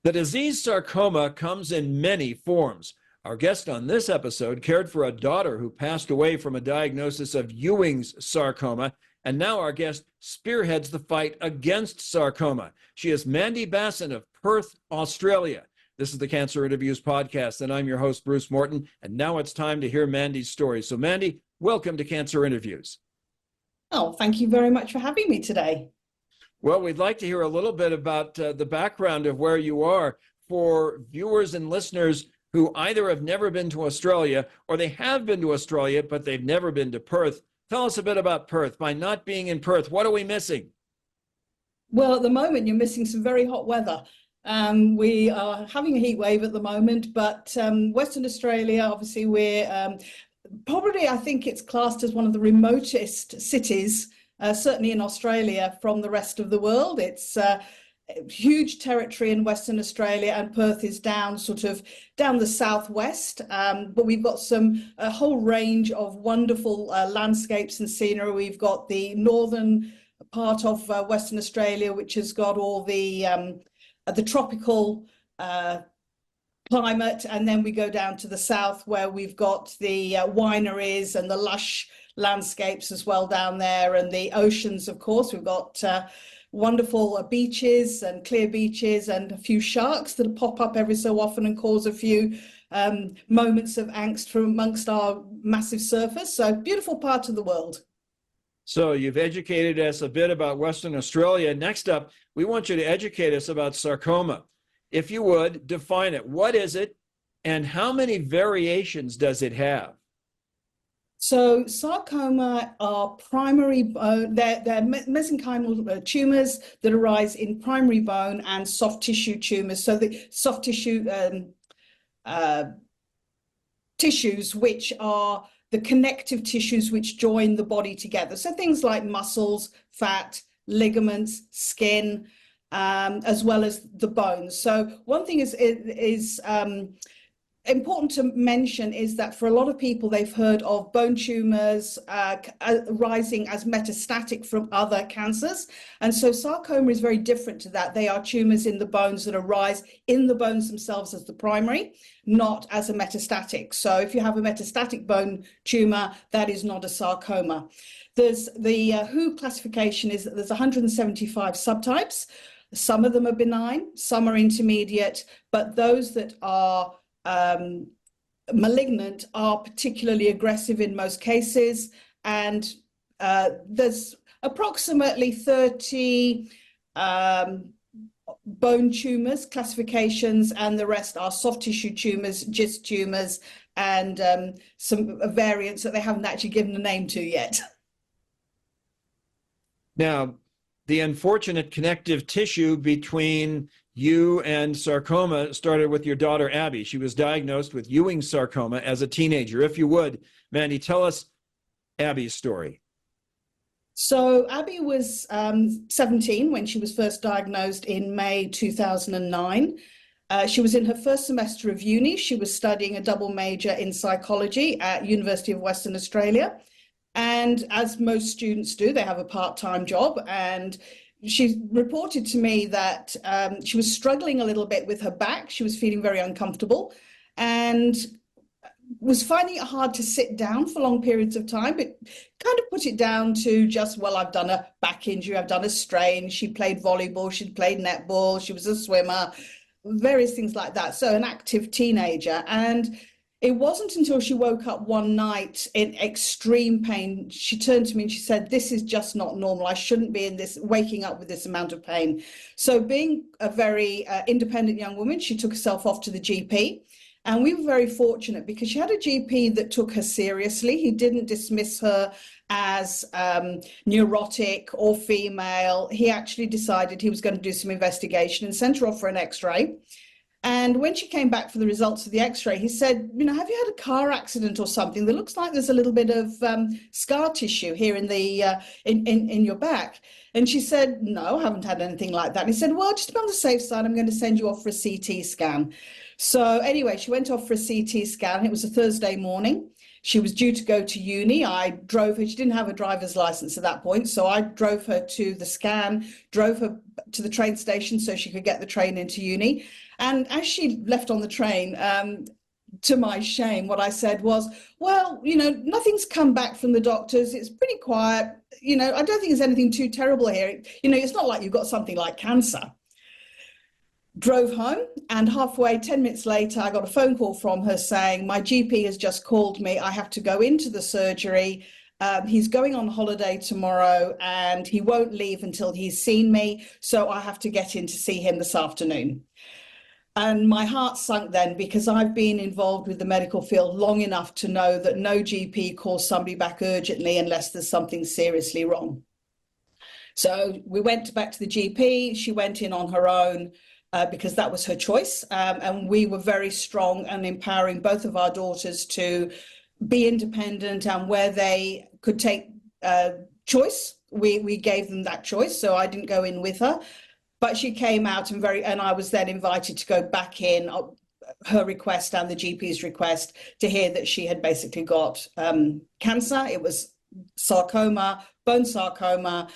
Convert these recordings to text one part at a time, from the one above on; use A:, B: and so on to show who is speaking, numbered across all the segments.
A: The disease sarcoma comes in many forms. Our guest on this episode cared for a daughter who passed away from a diagnosis of Ewing's sarcoma, and now our guest spearheads the fight against sarcoma. She is Mandy Basson of Perth, Australia. This is the Cancer Interviews podcast, and I'm your host, Bruce Morton, and now it's time to hear Mandy's story. So, Mandy, welcome to Cancer Interviews.
B: Oh, thank you very much for having me today.
A: Well, we'd like to hear a little bit about the background of where you are for viewers and listeners who either have never been to Australia or they have been to Australia, but they've never been to Perth. Tell us a bit about Perth. By not being in Perth, what are we missing?
B: Well, at the moment, you're missing some very hot weather. We are having a heat wave at the moment, but Western Australia, obviously, we're probably, I think it's classed as one of the remotest cities, certainly in Australia, from the rest of the world. It's huge territory in Western Australia, and Perth is down the southwest, but we've got a whole range of wonderful landscapes and scenery. We've got the northern part of Western Australia, which has got all the tropical climate, and then we go down to the south where we've got the wineries and the lush landscapes as well down there, and the oceans. Of course, we've got wonderful beaches and clear beaches, and a few sharks that pop up every so often and cause a few moments of angst from amongst our massive surface. So beautiful part of the world.
A: So you've educated us a bit about Western Australia. Next up, we want you to educate us about sarcoma. If you would, define it. What is it, and how many variations does it have?
B: So sarcoma are primary bone, they're mesenchymal tumors that arise in primary bone and soft tissue tumors. So the soft tissue tissues, which are the connective tissues which join the body together. So things like muscles, fat, ligaments, skin, as well as the bones. So one thing is important to mention is that for a lot of people, they've heard of bone tumors rising as metastatic from other cancers. And so sarcoma is very different to that. They are tumors in the bones that arise in the bones themselves as the primary, not as a metastatic. So if you have a metastatic bone tumor, that is not a sarcoma. There's the WHO classification is that there's 175 subtypes. Some of them are benign, some are intermediate, but those that are malignant are particularly aggressive in most cases, and there's approximately 30 bone tumors classifications, and the rest are soft tissue tumors, GIST tumors, and some variants that they haven't actually given a name to yet.
A: Now, the unfortunate connective tissue between you and sarcoma started with your daughter, Abby. She was diagnosed with Ewing's sarcoma as a teenager. If you would, Mandy, tell us Abby's story.
B: So Abby was 17 when she was first diagnosed in May 2009. She was in her first semester of uni. She was studying a double major in psychology at University of Western Australia. And as most students do, they have a part-time job, and she reported to me that she was struggling a little bit with her back. She was feeling very uncomfortable and was finding it hard to sit down for long periods of time, but kind of put it down to just, well, I've done a back injury, I've done a strain. She played volleyball, she'd played netball, she was a swimmer, various things like that. So an active teenager. And it wasn't until she woke up one night in extreme pain, she turned to me and she said, this is just not normal. I shouldn't be in this, waking up with this amount of pain. So being a very independent young woman, she took herself off to the GP. And we were very fortunate because she had a GP that took her seriously. He didn't dismiss her as neurotic or female. He actually decided he was going to do some investigation and sent her off for an X-ray. And when she came back for the results of the X-ray, he said, you know, have you had a car accident or something? That looks like there's a little bit of scar tissue here in the in your back. And she said, no, I haven't had anything like that. And he said, well, just to be on the safe side, I'm going to send you off for a CT scan. So anyway, she went off for a CT scan. It was a Thursday morning. She was due to go to uni. I drove her. She didn't have a driver's license at that point, so I drove her to the scan, drove her to the train station so she could get the train into uni. And as she left on the train, to my shame, what I said was, well, nothing's come back from the doctors. It's pretty quiet. I don't think there's anything too terrible here. It's not like you've got something like cancer. Drove home, and halfway, 10 minutes later, I got a phone call from her saying, my GP has just called me. I have to go into the surgery. He's going on holiday tomorrow and he won't leave until he's seen me. So I have to get in to see him this afternoon. And my heart sunk then, because I've been involved with the medical field long enough to know that no GP calls somebody back urgently unless there's something seriously wrong. So we went back to the GP. She went in on her own because that was her choice. And we were very strong and empowering both of our daughters to be independent, and where they could take choice, we gave them that choice. So I didn't go in with her. But she came out and I was then invited to go back in, her request and the GP's request, to hear that she had basically got cancer. It was sarcoma, bone sarcoma.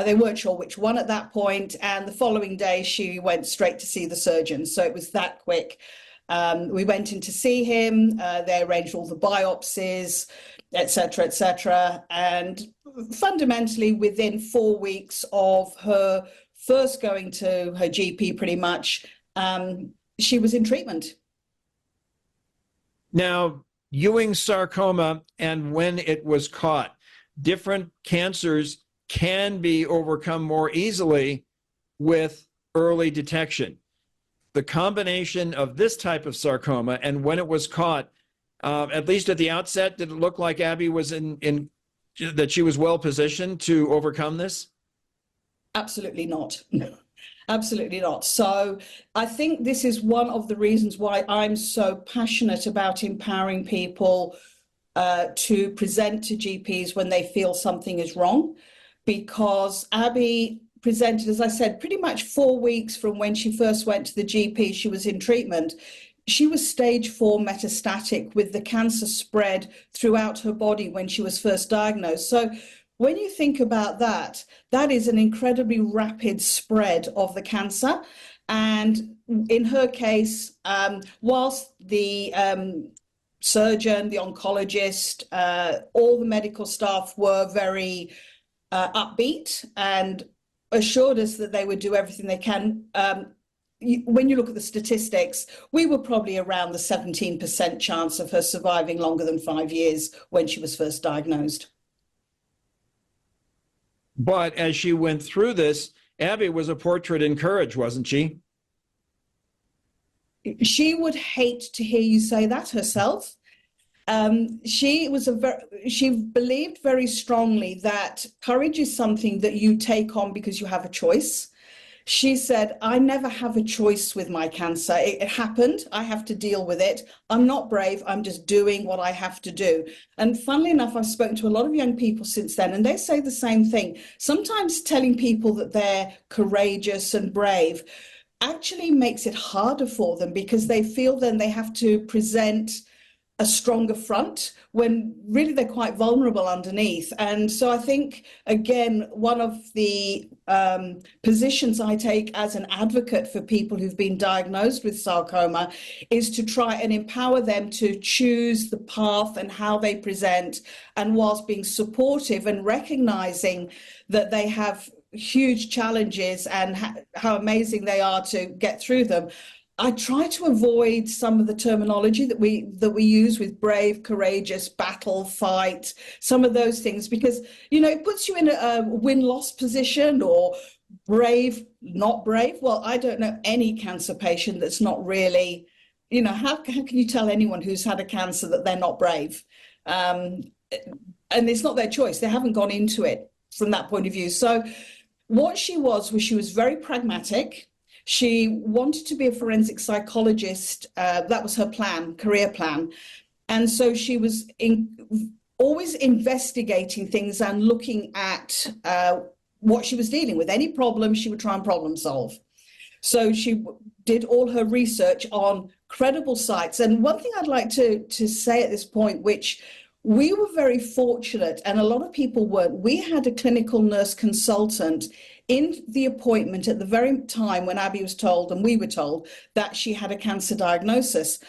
B: They weren't sure which one at that point. And the following day, she went straight to see the surgeon. So it was that quick. We went in to see him. They arranged all the biopsies, et cetera, and fundamentally within 4 weeks of her first going to her GP, pretty much, she was in treatment.
A: Now, Ewing sarcoma, and when it was caught, different cancers can be overcome more easily with early detection. The combination of this type of sarcoma and when it was caught, at least at the outset, did it look like Abby was that she was well positioned to overcome this?
B: Absolutely not. Absolutely not. So I think this is one of the reasons why I'm so passionate about empowering people to present to GPs when they feel something is wrong, because Abby presented, as I said, pretty much 4 weeks from when she first went to the GP. She was in treatment. She was stage 4 metastatic, with the cancer spread throughout her body when she was first diagnosed. So when you think about that, that is an incredibly rapid spread of the cancer. And in her case, whilst the surgeon, the oncologist, all the medical staff were very upbeat and assured us that they would do everything they can, when you look at the statistics, we were probably around the 17% chance of her surviving longer than 5 years when she was first diagnosed.
A: But as she went through this, Abby was a portrait in courage, wasn't she?
B: She would hate to hear you say that herself. She believed very strongly that courage is something that you take on because you have a choice. She said, I never have a choice with my cancer. It happened. I have to deal with it. I'm not brave. I'm just doing what I have to do. And funnily enough, I've spoken to a lot of young people since then, and they say the same thing. Sometimes telling people that they're courageous and brave actually makes it harder for them, because they feel then they have to present a stronger front when really they're quite vulnerable underneath. And so I think, again, one of the positions I take as an advocate for people who've been diagnosed with sarcoma is to try and empower them to choose the path and how they present, and whilst being supportive and recognizing that they have huge challenges and how amazing they are to get through them. I try to avoid some of the terminology that we use with brave, courageous, battle, fight, some of those things, because, it puts you in a win-loss position, or brave, not brave. Well, I don't know any cancer patient that's not really, how can you tell anyone who's had a cancer that they're not brave? And it's not their choice. They haven't gone into it from that point of view. So what she was she was very pragmatic. She wanted to be a forensic psychologist. That was her plan, career plan. And so she was always investigating things and looking at what she was dealing with. Any problem, she would try and problem solve. So she did all her research on credible sites. And one thing I'd like to say at this point, which We were very fortunate, and a lot of people weren't. We had a clinical nurse consultant in the appointment at the very time when Abby was told, and we were told, that she had a cancer diagnosis.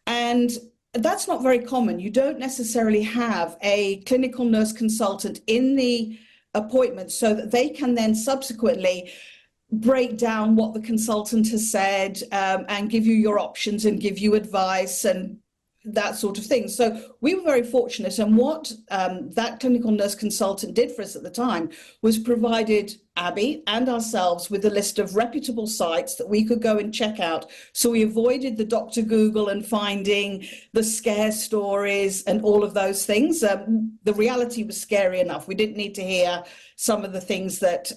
B: And that's not very common. You don't necessarily have a clinical nurse consultant in the appointment so that they can then subsequently break down what the consultant has said, and give you your options and give you advice and that sort of thing. So we were very fortunate. And what that clinical nurse consultant did for us at the time was provided Abby and ourselves with a list of reputable sites that we could go and check out. So we avoided the Dr. Google and finding the scare stories and all of those things. The reality was scary enough. We didn't need to hear some of the things that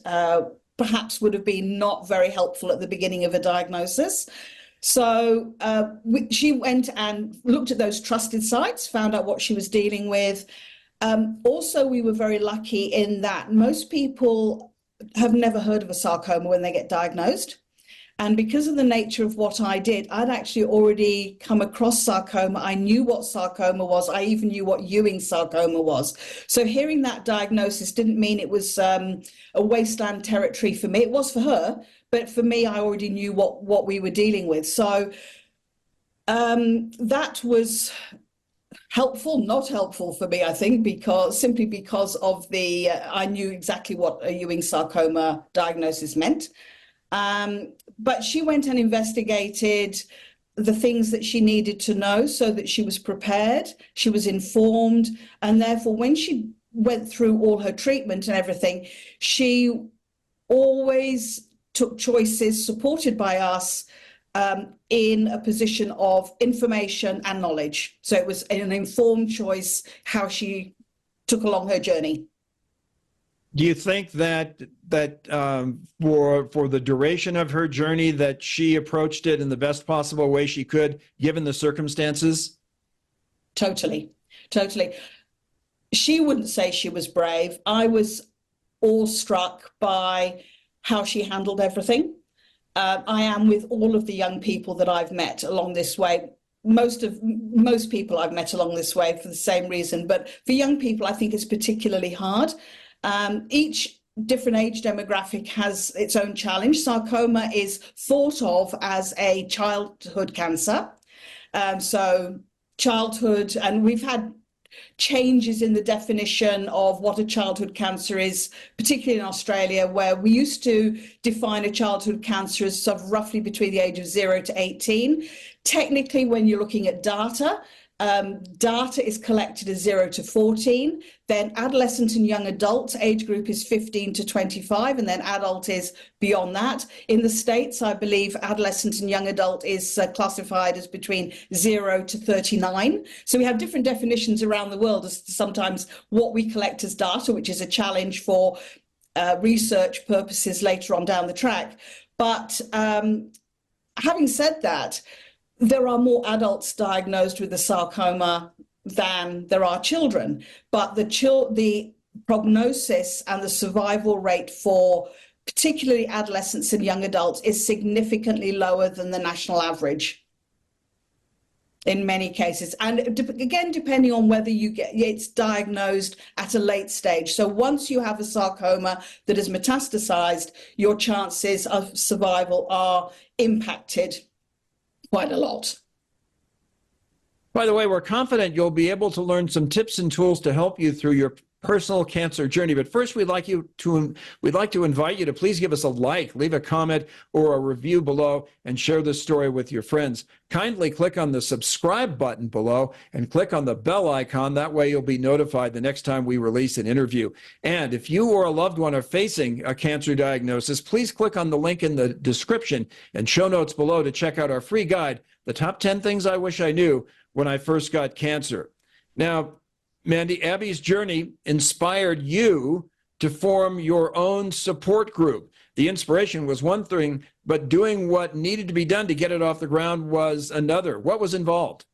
B: perhaps would have been not very helpful at the beginning of a diagnosis. So she went and looked at those trusted sites, found out what she was dealing with. Also, we were very lucky in that most people have never heard of a sarcoma when they get diagnosed. And because of the nature of what I did, I'd actually already come across sarcoma. I knew what sarcoma was. I even knew what Ewing sarcoma was. So hearing that diagnosis didn't mean it was a wasteland territory for me. It was for her, but for me, I already knew what we were dealing with. So that was helpful, not helpful for me, I think, simply because of I knew exactly what a Ewing sarcoma diagnosis meant. But she went and investigated the things that she needed to know so that she was prepared, she was informed, and therefore when she went through all her treatment and everything, she always took choices supported by us in a position of information and knowledge. So it was an informed choice how she took along her journey.
A: Do you think that for the duration of her journey that she approached it in the best possible way she could, given the circumstances?
B: Totally. She wouldn't say she was brave. I was awestruck by how she handled everything. I am with all of the young people that I've met along this way. Most people I've met along this way for the same reason, but for young people, I think it's particularly hard. Each different age demographic has its own challenge. Sarcoma is thought of as a childhood cancer. So childhood, and we've had changes in the definition of what a childhood cancer is, particularly in Australia, where we used to define a childhood cancer as sort of roughly between the age of 0 to 18. Technically, when you're looking at data is collected as 0 to 14, then adolescent and young adult age group is 15 to 25, and then adult is beyond that. In the States, I believe adolescent and young adult is classified as between 0 to 39. So we have different definitions around the world as to sometimes what we collect as data, which is a challenge for research purposes later on down the track. But having said that, there are more adults diagnosed with the sarcoma than there are children, but the prognosis and the survival rate for particularly adolescents and young adults is significantly lower than the national average in many cases. And again, depending on whether it's diagnosed at a late stage. So once you have a sarcoma that is metastasized, your chances of survival are impacted quite a lot.
A: By the way, we're confident you'll be able to learn some tips and tools to help you through your personal cancer journey. But first, we'd like to invite you to please give us a like, leave a comment or a review below, and share this story with your friends. Kindly click on the subscribe button below and click on the bell icon. That way you'll be notified the next time we release an interview. And if you or a loved one are facing a cancer diagnosis, please click on the link in the description and show notes below to check out our free guide, The Top 10 Things I Wish I Knew When I First Got Cancer. Now, Mandy, Abby's journey inspired you to form your own support group. The inspiration was one thing, but doing what needed to be done to get it off the ground was another. What was involved?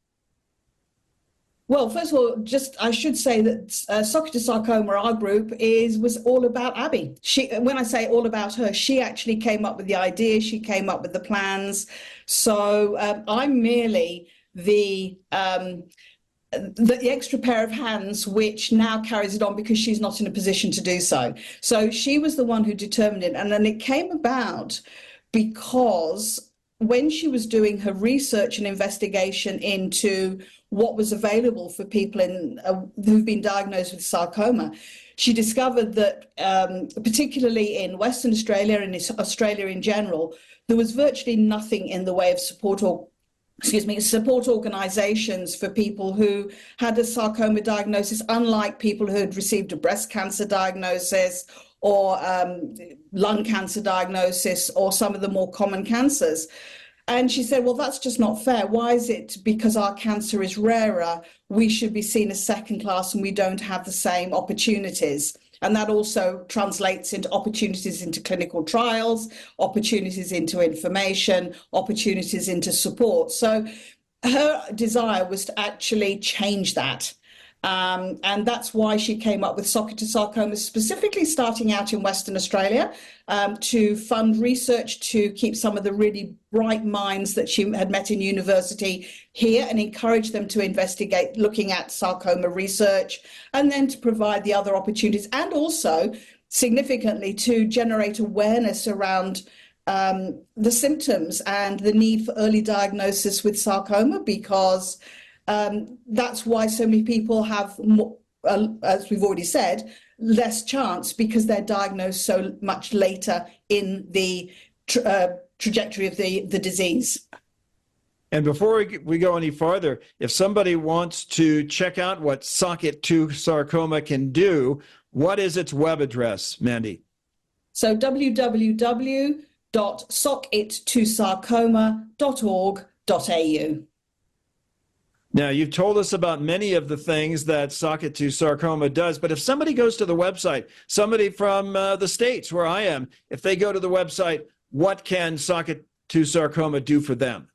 B: Well, first of all, I should say that Socrates Sarcoma, our group, was all about Abby. When I say all about her, she actually came up with the idea, she came up with the plans. So I'm merely the the extra pair of hands, which now carries it on because she's not in a position to do so. So she was the one who determined it. And then it came about because when she was doing her research and investigation into what was available for people who've been diagnosed with sarcoma, she discovered that particularly in Western Australia and in Australia in general, there was virtually nothing in the way of support organizations for people who had a sarcoma diagnosis, unlike people who had received a breast cancer diagnosis or lung cancer diagnosis or some of the more common cancers. And she said, well, that's just not fair. Why is it because our cancer is rarer, we should be seen as second class and we don't have the same opportunities? And that also translates into opportunities into clinical trials, opportunities into information, opportunities into support. So her desire was to actually change that. And that's why she came up with Socket to Sarcoma, specifically starting out in Western Australia, to fund research, to keep some of the really bright minds that she had met in university here and encourage them to investigate looking at sarcoma research, and then to provide the other opportunities, and also significantly to generate awareness around the symptoms and the need for early diagnosis with sarcoma, because that's why so many people have, as we've already said, less chance because they're diagnosed so much later in the trajectory of the disease.
A: And before we go any farther, if somebody wants to check out what Socket to Sarcoma can do, what is its web address, Mandy?
B: So www.sockettosarcoma.org.au.
A: Now, you've told us about many of the things that Socket to Sarcoma does, but if somebody goes to the website, somebody from the States where I am, if they go to the website, what can Socket to Sarcoma do for them?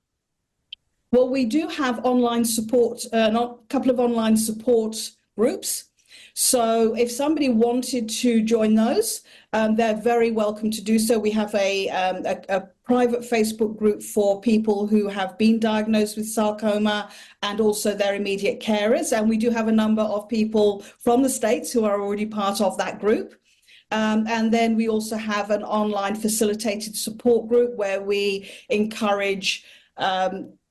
B: Well, we do have online support, a couple of online support groups. So if somebody wanted to join those, they're very welcome to do so. We have a private Facebook group for people who have been diagnosed with sarcoma and also their immediate carers. And we do have a number of people from the States who are already part of that group. And then we also have an online facilitated support group where we encourage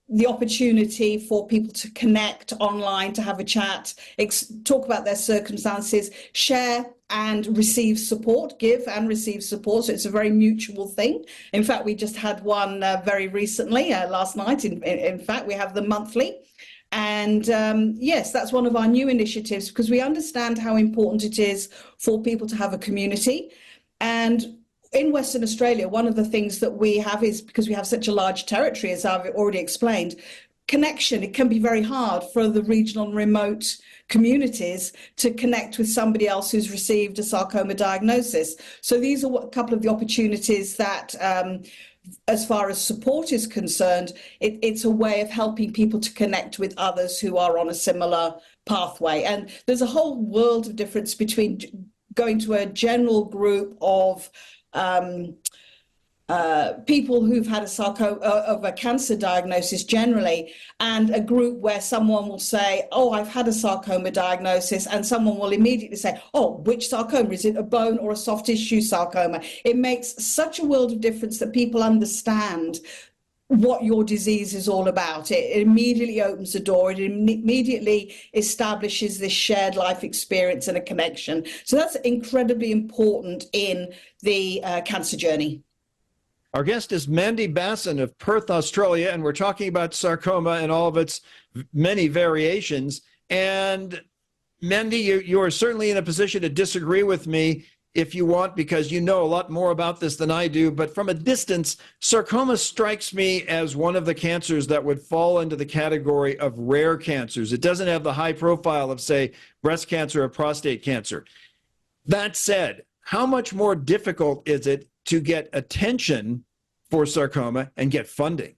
B: the opportunity for people to connect online, to have a chat, talk about their circumstances, share and receive support, give and receive support. So it's a very mutual thing. In fact, we just had one very recently, last night. In fact, we have them monthly. And yes, that's one of our new initiatives because we understand how important it is for people to have a community. And in Western Australia, one of the things that we have is, because we have such a large territory, as I've already explained, connection. It can be very hard for the regional and remote communities to connect with somebody else who's received a sarcoma diagnosis. So these are a couple of the opportunities that, as far as support is concerned, it's a way of helping people to connect with others who are on a similar pathway. And there's a whole world of difference between going to a general group of people who've had a cancer diagnosis generally, and a group where someone will say, oh, I've had a sarcoma diagnosis, and someone will immediately say, oh, which sarcoma? Is it a bone or a soft tissue sarcoma? It makes such a world of difference that people understand what your disease is all about. It immediately opens the door. It immediately establishes this shared life experience and a connection. So that's incredibly important in the cancer journey.
A: Our guest is Mandy Basson of Perth, Australia, and we're talking about sarcoma and all of its many variations. And Mandy, you are certainly in a position to disagree with me if you want, because you know a lot more about this than I do. But from a distance, sarcoma strikes me as one of the cancers that would fall into the category of rare cancers. It doesn't have the high profile of, say, breast cancer or prostate cancer. That said, how much more difficult is it to get attention for sarcoma and get funding?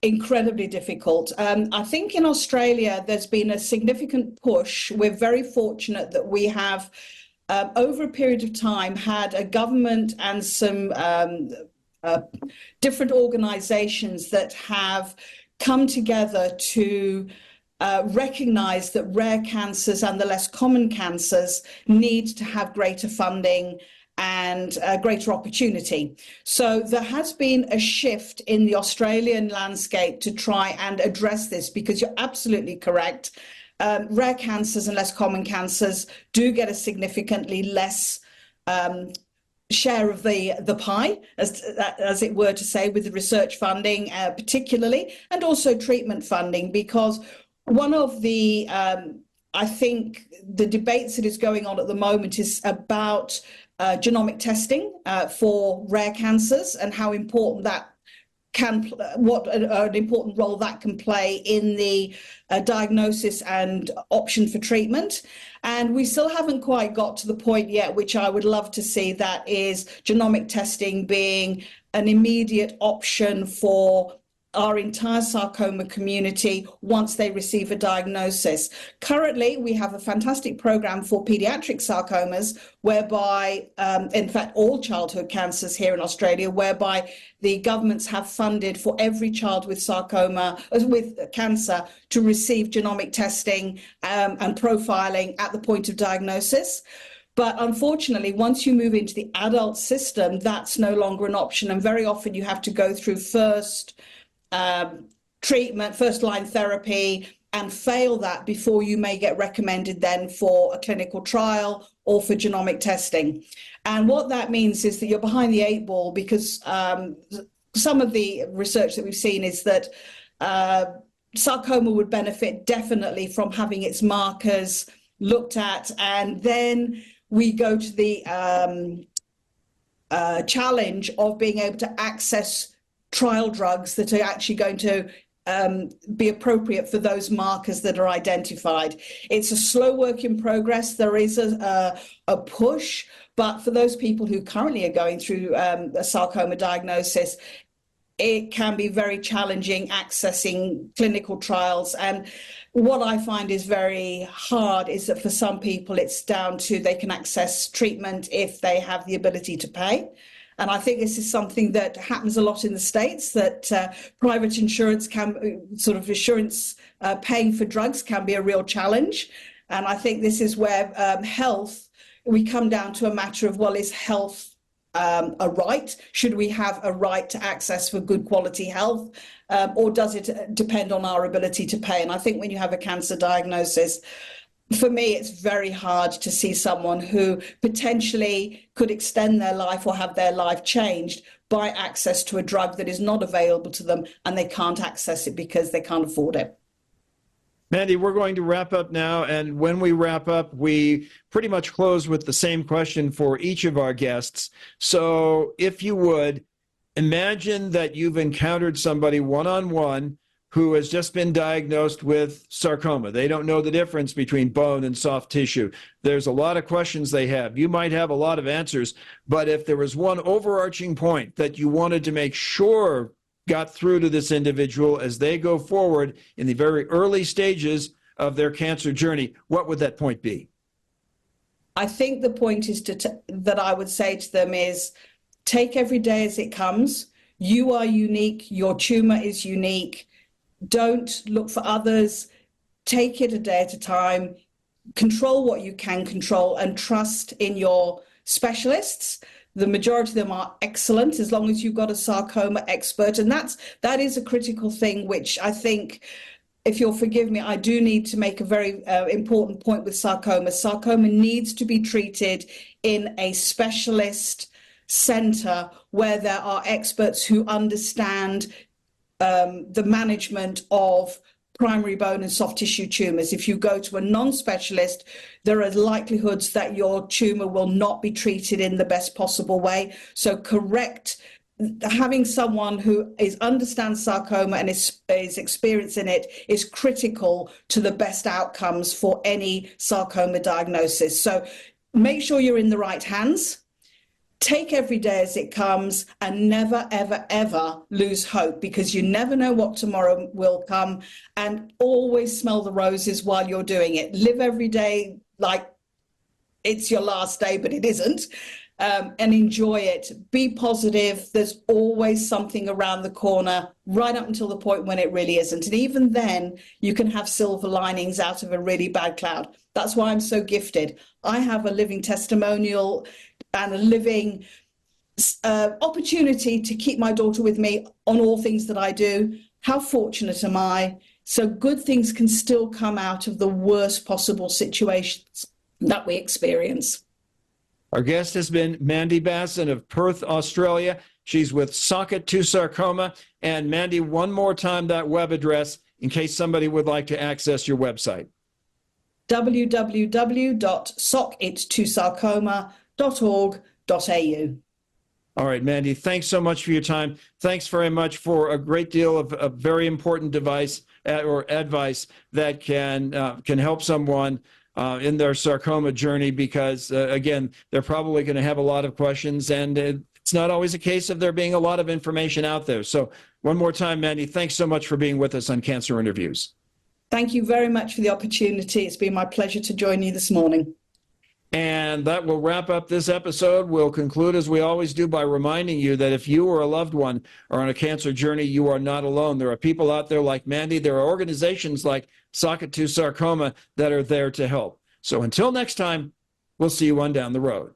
B: Incredibly difficult. I think in Australia, there's been a significant push. We're very fortunate that we have, over a period of time, had a government and some different organizations that have come together to recognize that rare cancers and the less common cancers need to have greater funding and greater opportunity. So there has been a shift in the Australian landscape to try and address this, because you're absolutely correct. Rare cancers and less common cancers do get a significantly less share of the pie, as it were to say, with the research funding particularly, and also treatment funding, because one of the, I think, the debates that is going on at the moment is about genomic testing for rare cancers and how important that what an important role that can play in the diagnosis and option for treatment. And we still haven't quite got to the point yet, which I would love to see, that is genomic testing being an immediate option for our entire sarcoma community once they receive a diagnosis. Currently, we have a fantastic program for pediatric sarcomas, whereby, in fact, all childhood cancers here in Australia, whereby the governments have funded for every child with sarcoma, with cancer, to receive genomic testing and profiling at the point of diagnosis. But unfortunately, once you move into the adult system, that's no longer an option. And very often you have to go through treatment, first-line therapy, and fail that before you may get recommended then for a clinical trial or for genomic testing. And what that means is that you're behind the eight ball, because some of the research that we've seen is that sarcoma would benefit definitely from having its markers looked at, and then we go to the challenge of being able to access trial drugs that are actually going to be appropriate for those markers that are identified. It's a slow work in progress. There is a push, but for those people who currently are going through a sarcoma diagnosis, it can be very challenging accessing clinical trials. And what I find is very hard is that for some people, it's down to they can access treatment if they have the ability to pay. And I think this is something that happens a lot in the States, that private insurance insurance paying for drugs can be a real challenge. And I think this is where health, we come down to a matter of, well, is health a right? Should we have a right to access for good quality health? Or does it depend on our ability to pay? And I think when you have a cancer diagnosis, for me, it's very hard to see someone who potentially could extend their life or have their life changed by access to a drug that is not available to them, and they can't access it because they can't afford it.
A: Mandy, we're going to wrap up now, and when we wrap up, we pretty much close with the same question for each of our guests. So if you would, imagine that you've encountered somebody one-on-one who has just been diagnosed with sarcoma. They don't know the difference between bone and soft tissue. There's a lot of questions they have. You might have a lot of answers, but if there was one overarching point that you wanted to make sure got through to this individual as they go forward in the very early stages of their cancer journey, what would that point be?
B: I think the point is that I would say to them is, take every day as it comes. You are unique. Your tumor is unique. Don't look for others. Take it a day at a time. Control what you can control and trust in your specialists. The majority of them are excellent as long as you've got a sarcoma expert. And that is a critical thing, which I think, if you'll forgive me, I do need to make a very important point with sarcoma. Sarcoma needs to be treated in a specialist center where there are experts who understand the management of primary bone and soft tissue tumors. If you go to a non-specialist, there are likelihoods that your tumor will not be treated in the best possible way. So having someone who understands sarcoma and is experienced in it is critical to the best outcomes for any sarcoma diagnosis. So make sure you're in the right hands. Take every day as it comes, and never, ever, ever lose hope, because you never know what tomorrow will come, and always smell the roses while you're doing it. Live every day like it's your last day, but it isn't. and enjoy it. Be positive. There's always something around the corner, right up until the point when it really isn't. And even then, you can have silver linings out of a really bad cloud. That's why I'm so gifted. I have a living testimonial and a living opportunity to keep my daughter with me on all things that I do. How fortunate am I? So good things can still come out of the worst possible situations that we experience.
A: Our guest has been Mandy Basson of Perth, Australia. She's with Socket 2 Sarcoma. And Mandy, one more time, that web address in case somebody would like to access your website.
B: www.socket2sarcoma.org.au.
A: All right, Mandy, thanks so much for your time. Thanks very much for a great deal of very important device or advice that can help someone in their sarcoma journey, because, again, they're probably going to have a lot of questions, and it's not always a case of there being a lot of information out there. So one more time, Mandy, thanks so much for being with us on Cancer Interviews.
B: Thank you very much for the opportunity. It's been my pleasure to join you this morning.
A: And that will wrap up this episode. We'll conclude, as we always do, by reminding you that if you or a loved one are on a cancer journey, you are not alone. There are people out there like Mandy. There are organizations like Socket 2 Sarcoma that are there to help. So until next time, we'll see you on down the road.